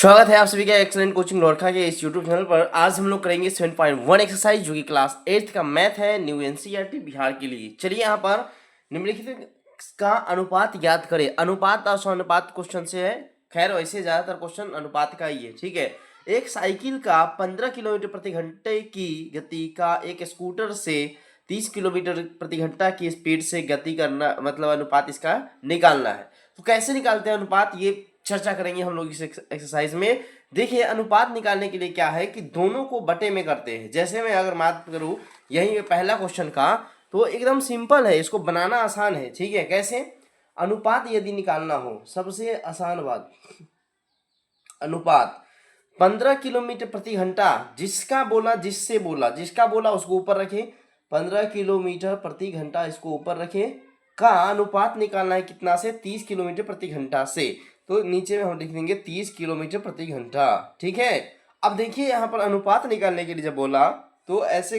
स्वागत है आप सभी का एक्सलेंट कोचिंग लोरखा के इस यूट्यूब चैनल पर। आज हम लोग करेंगे 7.1 एक्सरसाइज जो कि क्लास 8th का मैथ है, न्यू एनसीईआरटी बिहार के लिए। चलिए यहाँ पर निम्नलिखित का अनुपात ज्ञात करें। अनुपात और अनुपात क्वेश्चन से है, खैर वैसे ज़्यादातर क्वेश्चन अनुपात का ही है, ठीक है। एक साइकिल का 15 किलोमीटर प्रति घंटे की गति का एक स्कूटर से 30 किलोमीटर प्रति घंटा की स्पीड से गति करना, मतलब अनुपात इसका निकालना है। तो कैसे निकालते हैं अनुपात, ये चर्चा करेंगे हम लोग इस एक्सरसाइज में। देखिए अनुपात निकालने के लिए क्या है कि दोनों को बटे में करते हैं। जैसे मैं अगर बात करूँ यही पहला क्वेश्चन का, तो एकदम सिंपल है, इसको बनाना आसान है, ठीक है। कैसे अनुपात यदि निकालना हो, सबसे आसान बात, अनुपात 15 किलोमीटर प्रति घंटा, जिसका बोला जिससे बोला, जिसका बोला उसको ऊपर रखें, 15 किलोमीटर प्रति घंटा इसको ऊपर रखें, का अनुपात निकालना है कितना से, 30 किलोमीटर प्रति घंटा से। तो नीचे में हम लिख देंगे 30 किलोमीटर प्रति घंटा, ठीक है। अब देखिए यहाँ पर अनुपात निकालने के लिए जब बोला तो ऐसे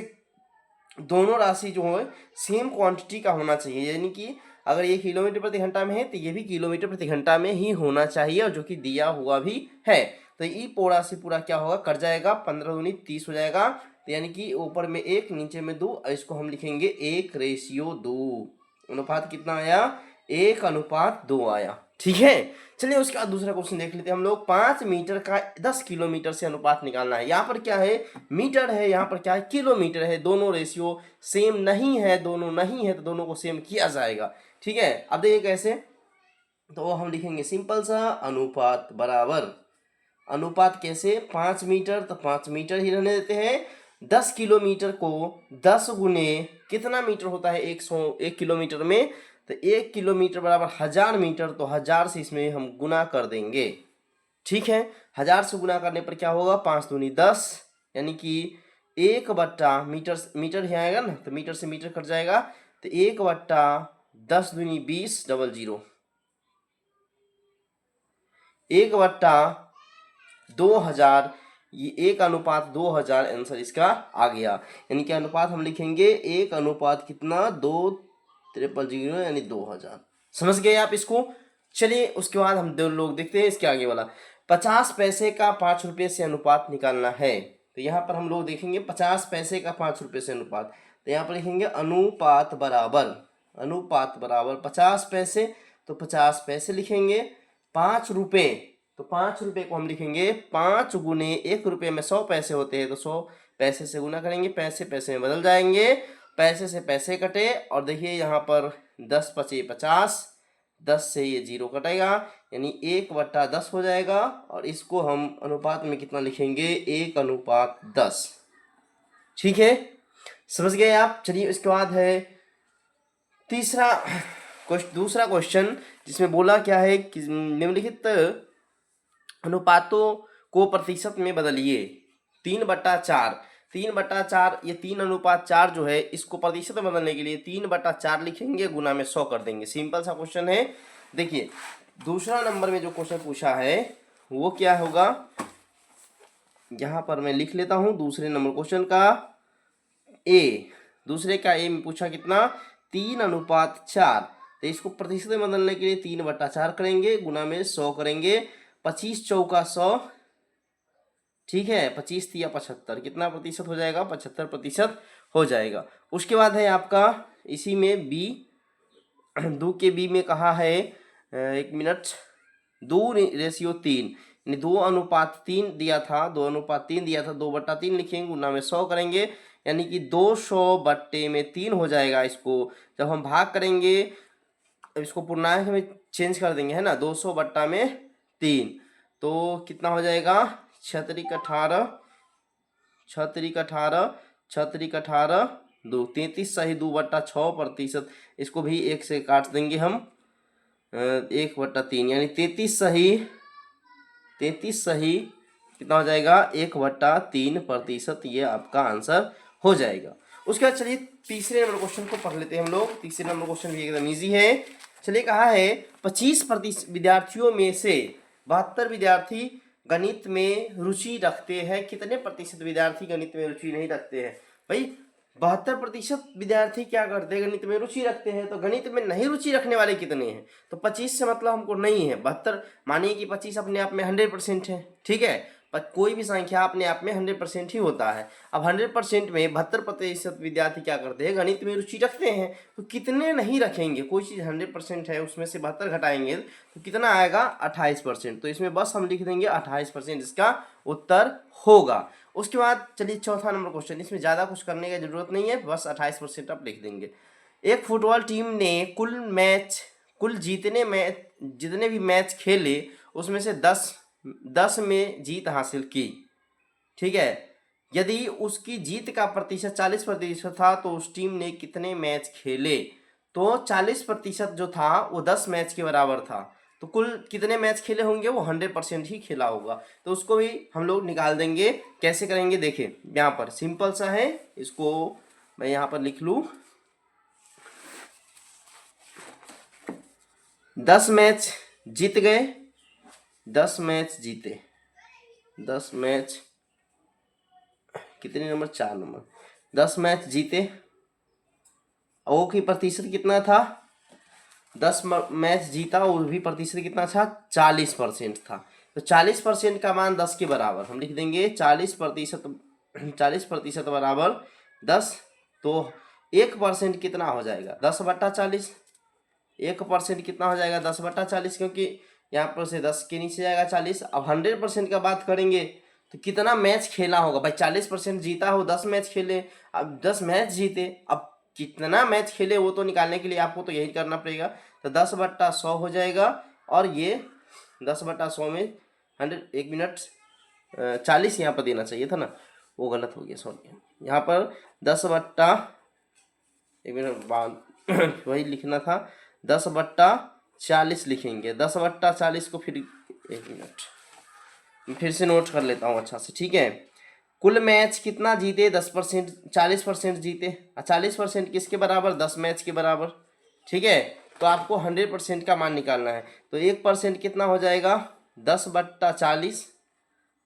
दोनों राशि जो है सेम क्वांटिटी का होना चाहिए, यानी कि अगर ये किलोमीटर प्रति घंटा में है तो ये भी किलोमीटर प्रति घंटा में ही होना चाहिए, और जो कि दिया हुआ भी है। तो ये पूरा से पूरा क्या होगा, कट जाएगा, 15 दूनी 30 हो जाएगा। तो यानी कि ऊपर में 1 नीचे में 2, इसको हम लिखेंगे 1:2। अनुपात कितना आया, 1:2 आया, ठीक है। चलिए उसके बाद दूसरा क्वेश्चन देख लेते हैं हम लोग। 5 मीटर का 10 किलोमीटर से अनुपात निकालना है। यहाँ पर क्या है, मीटर है, यहाँ पर क्या है, किलोमीटर है। दोनों रेशियो सेम नहीं है, दोनों नहीं है तो दोनों को सेम किया जाएगा, ठीक है। अब देखिए कैसे, तो हम लिखेंगे सिंपल सा, अनुपात बराबर, अनुपात कैसे, 5 मीटर तो 5 मीटर ही रहने देते हैं। 10 किलोमीटर को 10 गुने कितना मीटर होता है, 1 किलोमीटर में, तो 1 किलोमीटर बराबर 1000 मीटर, तो 1000 से इसमें हम गुना कर देंगे, ठीक है। 1000 से गुना करने पर क्या होगा, 5 दूनी 10, यानी कि 1/मीटर, मीटर ही आएगा ना, तो मीटर से मीटर कट जाएगा, तो 1/10 दूनी 20, 00, 1/2000, ये 1:2000 आंसर इसका आ गया। यानी कि अनुपात हम लिखेंगे 1 अनुपात कितना, 2,000, यानी 2000। समझ गए आप इसको। चलिए उसके बाद हम दो लोग देखते हैं इसके आगे वाला। 50 पैसे का 5 रुपये से अनुपात निकालना है। तो यहाँ पर हम लोग देखेंगे 50 पैसे का 5 रुपये से अनुपात, तो यहाँ पर लिखेंगे अनुपात बराबर, अनुपात बराबर 50 पैसे, तो 50 पैसे लिखेंगे, 5 रुपये, तो 5 रुपये को हम लिखेंगे 5 गुने 1 रुपये में 100 पैसे होते हैं, तो 100 पैसे से गुना करेंगे, पैसे पैसे में बदल जाएंगे, पैसे से पैसे कटे, और देखिए यहाँ पर 10 पचे 50, 10 से ये 0 कटेगा, यानी 1/10 हो जाएगा, और इसको हम अनुपात में कितना लिखेंगे, 1:10, ठीक है। समझ गए आप। चलिए इसके बाद है दूसरा क्वेश्चन, जिसमें बोला क्या है कि निम्नलिखित अनुपातों को प्रतिशत में बदलिए। 3/4, 3/4, ये 3:4 जो है इसको प्रतिशत में बदलने के लिए 3/4 लिखेंगे, गुना में 100 कर देंगे। सिंपल सा क्वेश्चन है। देखिए दूसरा नंबर में जो क्वेश्चन पूछा है वो क्या होगा, यहाँ पर मैं लिख लेता हूँ दूसरे नंबर क्वेश्चन का ए। दूसरे का ए में पूछा कितना, 3:4, तो इसको प्रतिशत में बदलने के लिए 3/4 करेंगे, गुना में 100 करेंगे, 25 चौका 100, ठीक है, 25 या 75, कितना प्रतिशत हो जाएगा, 75% हो जाएगा। उसके बाद है आपका इसी में बी, दो के बी में कहा है, 1 मिनट, 2:3, यानी 2:3 दिया था, 2:3 दिया था, 2/3 लिखेंगे, गुना में 100 करेंगे, यानी कि 200/3 हो जाएगा। इसको जब हम भाग करेंगे, इसको पूर्णांक में चेंज कर देंगे, है ना, 200/3, तो कितना हो जाएगा, 6×18, 6×18, 6×18, 2, 33 सही 2/6%, इसको भी 1 से काट देंगे हम, 1/3, यानी 33 सही, 33 सही कितना हो जाएगा, 1/3%, ये आपका आंसर हो जाएगा। उसके बाद चलिए तीसरे नंबर क्वेश्चन को पढ़ लेते हैं हम लोग। तीसरे नंबर क्वेश्चन भी एकदम ईजी है। चलिए कहा है 25% विद्यार्थियों में से 72 विद्यार्थी गणित में रुचि रखते हैं, कितने प्रतिशत विद्यार्थी गणित में रुचि नहीं रखते हैं। भाई 72% विद्यार्थी क्या करते हैं, गणित में रुचि रखते हैं। तो गणित में नहीं रुचि रखने वाले कितने हैं, तो 25 से मतलब हमको नहीं है 72। मानिए कि 25 अपने आप में 100% है, ठीक है। पर कोई भी संख्या अपने आप में 100% ही होता है। अब 100% में 72% विद्यार्थी क्या करते हैं, गणित में रुचि रखते हैं। तो कितने नहीं रखेंगे, कोई चीज़ 100% है उसमें से 72 घटाएंगे तो कितना आएगा, 28%। तो इसमें बस हम लिख देंगे 28% इसका उत्तर होगा। उसके बाद चलिए चौथा नंबर क्वेश्चन, इसमें ज़्यादा कुछ करने की जरूरत नहीं है, बस 28% आप लिख देंगे। एक फुटबॉल टीम ने कुल जितने भी मैच खेले उसमें से 10 में जीत हासिल की, ठीक है। यदि उसकी जीत का प्रतिशत 40% था तो उस टीम ने कितने मैच खेले, तो 40% जो था वो 10 मैच के बराबर था। तो कुल कितने मैच खेले होंगे, वो 100% ही खेला होगा। तो उसको भी हम लोग निकाल देंगे। कैसे करेंगे, देखिए यहाँ पर सिंपल सा है, इसको मैं यहाँ पर लिख लूँ। 10 मैच जीत गए, 10 मैच जीते, 10 मैच कितने नंबर, 4 नंबर, 10 मैच जीते। वो की प्रतिशत कितना था, 10 मैच जीता, वो भी प्रतिशत कितना था, 40% था। तो 40% का मान 10 के बराबर हम लिख देंगे, 40% बराबर 10। तो 1% कितना हो जाएगा, 10/40। 1% कितना हो जाएगा, 10/40, क्योंकि यहाँ पर से 10 के नीचे जाएगा 40। अब 100% का बात करेंगे तो कितना मैच खेला होगा भाई, 40% जीता हो, 10 मैच खेले, अब 10 मैच जीते, अब कितना मैच खेले वो तो निकालने के लिए आपको तो यही करना पड़ेगा। तो 10/100 हो जाएगा। और ये 10/100 में 100, 1 मिनट 40 यहाँ पर देना चाहिए था ना, वो गलत हो गया, सॉरी। यहाँ पर 1 मिनट बाद वही लिखना था, 10/40 लिखेंगे। 10/40 को फिर 1 मिनट फिर से नोट कर लेता हूँ अच्छा से, ठीक है। कुल मैच कितना जीते, 10%, 40% जीते। 40% किसके बराबर, 10 मैच के बराबर, ठीक है। तो आपको 100% का मान निकालना है। तो 1% कितना हो जाएगा, 10/40,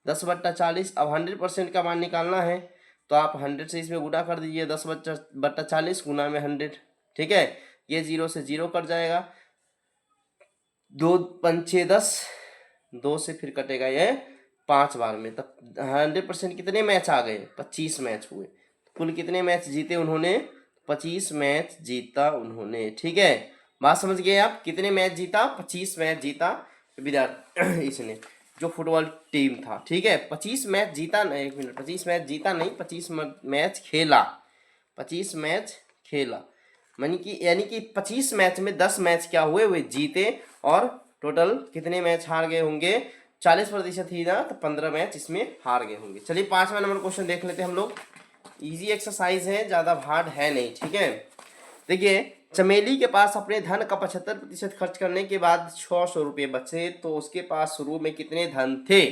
10/40। अब 100% का मान निकालना है तो आप 100 से इसमें गुणा कर दीजिए, 10/40 गुना में 100, ठीक है। ये 0 से 0 कट जाएगा, 2 पंचे 10, 2 से फिर कटेगा ये 5 बार में। तब 100% कितने मैच आ गए, 25 मैच हुए। कुल कितने मैच जीते उन्होंने, 25 मैच जीता उन्होंने, ठीक है। बात समझ गए आप, कितने मैच जीता, 25 मैच जीता विद्यार्थी इसने, जो फुटबॉल टीम था, ठीक है। 25 मैच जीता नहीं, 1 मिनट, 25 मैच जीता नहीं, 25 मैच खेला, 25 मैच खेला। यानी कि 25 मैच में 10 मैच क्या हुए, वे जीते। और टोटल कितने मैच हार गए होंगे, 40% ही ना, तो 15 मैच इसमें हार गए होंगे। चलिए 5वां नंबर क्वेश्चन देख लेते हैं हम लोग। इजी एक्सरसाइज है, ज़्यादा हार्ड है नहीं, ठीक है। देखिए, चमेली के पास अपने धन का 75% खर्च करने के बाद 600 रुपये बचे, तो उसके पास शुरू में कितने धन थे।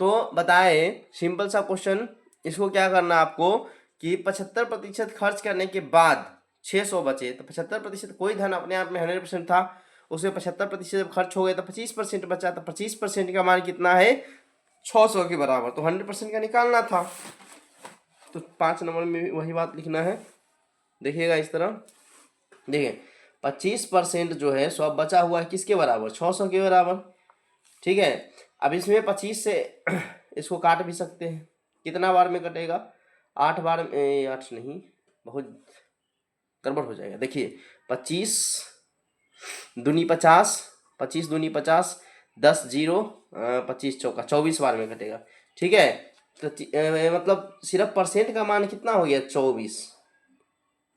तो बताए, सिंपल सा क्वेश्चन। इसको क्या करना आपको कि 75% खर्च करने के बाद 600 बचे, तो 75% कोई धन अपने आप में 100% था, उसमें 75% जब खर्च हो गया तो 25% बचा, तो 25% का मान कितना है, 600 के बराबर। तो 100% का निकालना था। तो 5 नंबर में वही बात लिखना है, देखिएगा इस तरह। देखिए 25% जो है सो अब बचा हुआ है किसके बराबर, 600 के बराबर, ठीक है। अब इसमें 25 से इसको काट भी सकते हैं, कितना बार में कटेगा, 8 बार में, 8 नहीं, बहुत गड़बड़ हो जाएगा। देखिए 25 दूनी 50, 25 दूनी 50, 10 0, 25 चौका 24 बार में कटेगा, ठीक है। तो मतलब सिर्फ परसेंट का मान कितना हो गया, 24,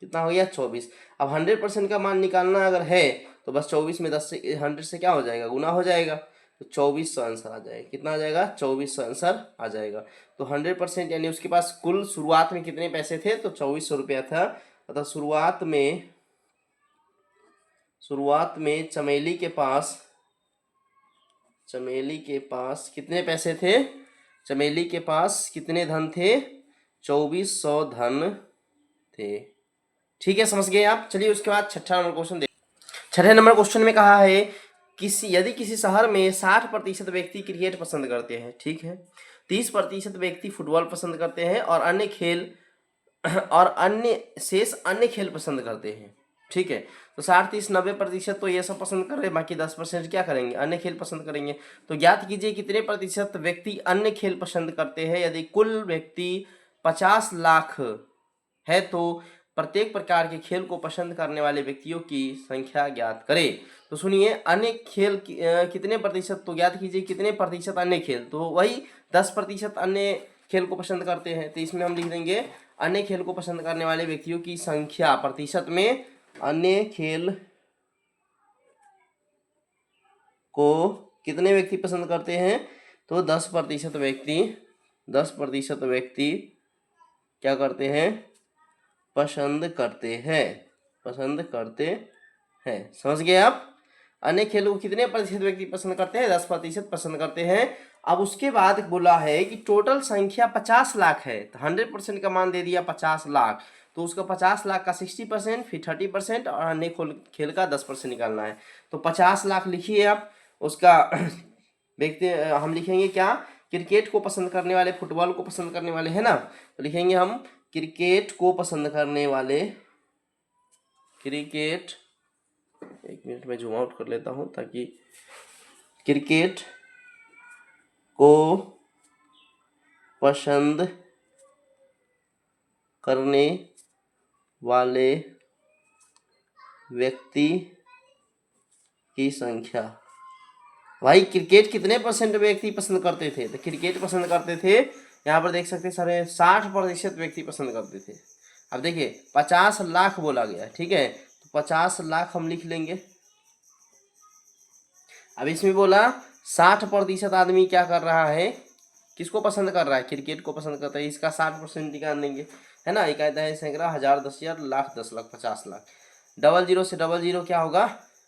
कितना हो गया, 24। अब 100% का मान निकालना अगर है तो बस 24 में 10 से 100 से क्या हो जाएगा, गुना हो जाएगा। तो 2400 आंसर आ जाएगा, कितना आ जाएगा, 2400 आंसर आ जाएगा। तो 100% यानी उसके पास कुल शुरुआत में कितने पैसे थे, तो 2400 रुपया था। अतः शुरुआत में चमेली के पास कितने पैसे थे, चमेली के पास कितने धन थे, 2400 धन थे, ठीक है। समझ गए आप। चलिए उसके बाद 6ठा नंबर क्वेश्चन देख। 6ठे नंबर क्वेश्चन में कहा है यदि किसी शहर में 60% व्यक्ति क्रिकेट पसंद करते हैं, ठीक है, 30% व्यक्ति फुटबॉल पसंद करते हैं और अन्य खेल और अन्य शेष अन्य खेल पसंद करते हैं। ठीक है, तो 60-30-90% तो ये सब पसंद कर रहे हैं, बाकी 10% क्या करेंगे, अन्य खेल पसंद करेंगे। तो ज्ञात कीजिए कितने प्रतिशत व्यक्ति अन्य खेल पसंद करते हैं। यदि कुल व्यक्ति 50 लाख है तो प्रत्येक प्रकार के खेल को पसंद करने वाले व्यक्तियों की संख्या ज्ञात करें। तो सुनिए, अन्य खेल कितने प्रतिशत, तो ज्ञात कीजिए कितने प्रतिशत अन्य खेल, तो वही 10% अन्य खेल को पसंद करते हैं। तो इसमें हम लिख देंगे अन्य खेल को पसंद करने वाले व्यक्तियों की संख्या प्रतिशत में, अन्य खेल को कितने व्यक्ति पसंद करते हैं, तो 10% व्यक्ति क्या करते हैं, पसंद करते हैं। समझ गए आप। अन्य खेलों को कितने प्रतिशत व्यक्ति पसंद करते हैं, 10% पसंद करते हैं। अब उसके बाद बोला है कि टोटल संख्या 50 लाख है, तो 100% का मान दे दिया 50 लाख, तो उसका 50 लाख का 60%, फिर 30% और अन्य खेल का 10% निकालना है। तो 50 लाख लिखिए आप, उसका व्यक्ति हम लिखेंगे क्या, क्रिकेट को पसंद करने वाले, फुटबॉल को पसंद करने वाले, है ना, तो लिखेंगे हम क्रिकेट को पसंद करने वाले, क्रिकेट, एक मिनट में जूम आउट कर लेता हूं ताकि, क्रिकेट को पसंद करने वाले व्यक्ति की संख्या। भाई क्रिकेट कितने परसेंट व्यक्ति पसंद करते थे, तो क्रिकेट पसंद करते थे, यहाँ पर देख सकते हैं सारे 60% व्यक्ति पसंद करते थे। अब देखिए 50 लाख बोला गया, ठीक है, तो 50 लाख हम लिख लेंगे। अब इसमें बोला 60% आदमी क्या कर रहा है, किसको पसंद कर रहा है, क्रिकेट को पसंद करता है, इसका 60% निकाल देंगे, है ना। ये कहता है सैकड़ा, 1000, 10,000, लाख, 10 लाख, 50 लाख। 00 से 00 क्या होगा,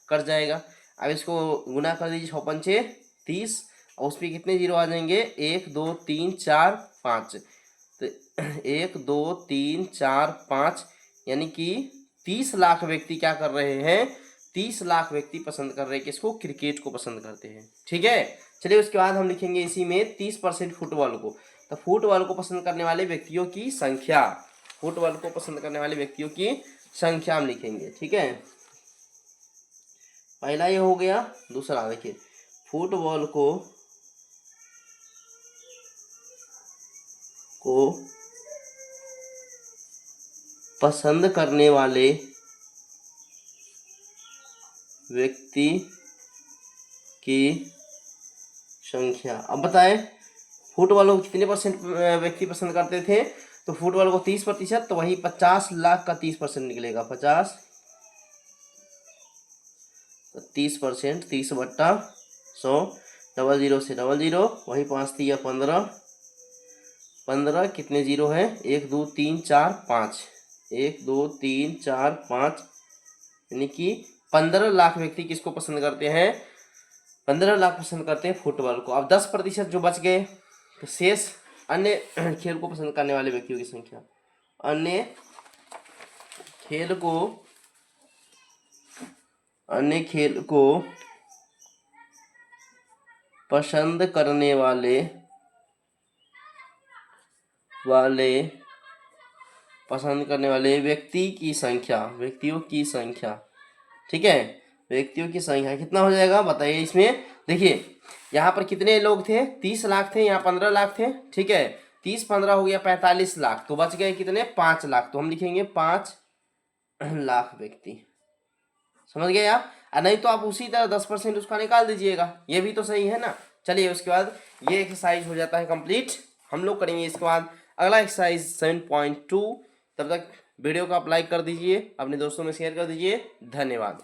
कट जाएगा। अब इसको गुना कर दीजिए, 6 पंचे 30, और उस पर कितने जीरो आ जाएंगे, 1 2 3 4 5, तो 1 2 3 4 5, यानी कि 30 लाख व्यक्ति क्या कर रहे हैं, 30 लाख व्यक्ति पसंद कर रहे हैं किसको, क्रिकेट को पसंद करते हैं। ठीक है, चलिए उसके बाद हम लिखेंगे इसी में 30% फुटबॉल को। तो फुटबॉल को पसंद करने वाले व्यक्तियों की संख्या, फुटबॉल को पसंद करने वाले व्यक्तियों की संख्या हम लिखेंगे। ठीक है, पहला ये हो गया। दूसरा देखिए, फुटबॉल को पसंद करने वाले व्यक्ति की संख्या। अब बताएं फुटबॉल को कितने परसेंट व्यक्ति पसंद करते थे, तो फुटबॉल को 30%, तो वही 50 लाख का 30% निकलेगा, 50, 30%, 30/100, 00 से 00, वही 5 दिया 15, 15 कितने जीरो है, 1 2 3 4 5, 1 2 3 4 5, यानी कि 15 लाख व्यक्ति किसको पसंद करते हैं, 15 लाख पसंद करते हैं फुटबॉल को। अब 10% जो बच गए, तो शेष अन्य खेल को पसंद करने वाले व्यक्तियों की संख्या, अन्य खेल को पसंद करने वाले व्यक्ति की संख्या, व्यक्तियों की संख्या। ठीक है, व्यक्तियों की संख्या कितना हो जाएगा बताइए। इसमें देखिए यहाँ पर कितने लोग थे, 30 लाख थे, यहाँ 15 लाख थे। ठीक है, 30 15 हो गया 45 लाख, तो बच गए कितने, 5 लाख, तो हम लिखेंगे 5 लाख व्यक्ति। समझ गए आप, नहीं तो आप उसी तरह 10% उसका निकाल दीजिएगा, ये भी तो सही है ना। चलिए उसके बाद ये एक्सरसाइज हो जाता है कंप्लीट। हम लोग करेंगे इसके बाद अगला एक्सरसाइज 7.2। तब तक वीडियो को आप लाइक कर दीजिए, अपने दोस्तों में शेयर कर दीजिए। धन्यवाद।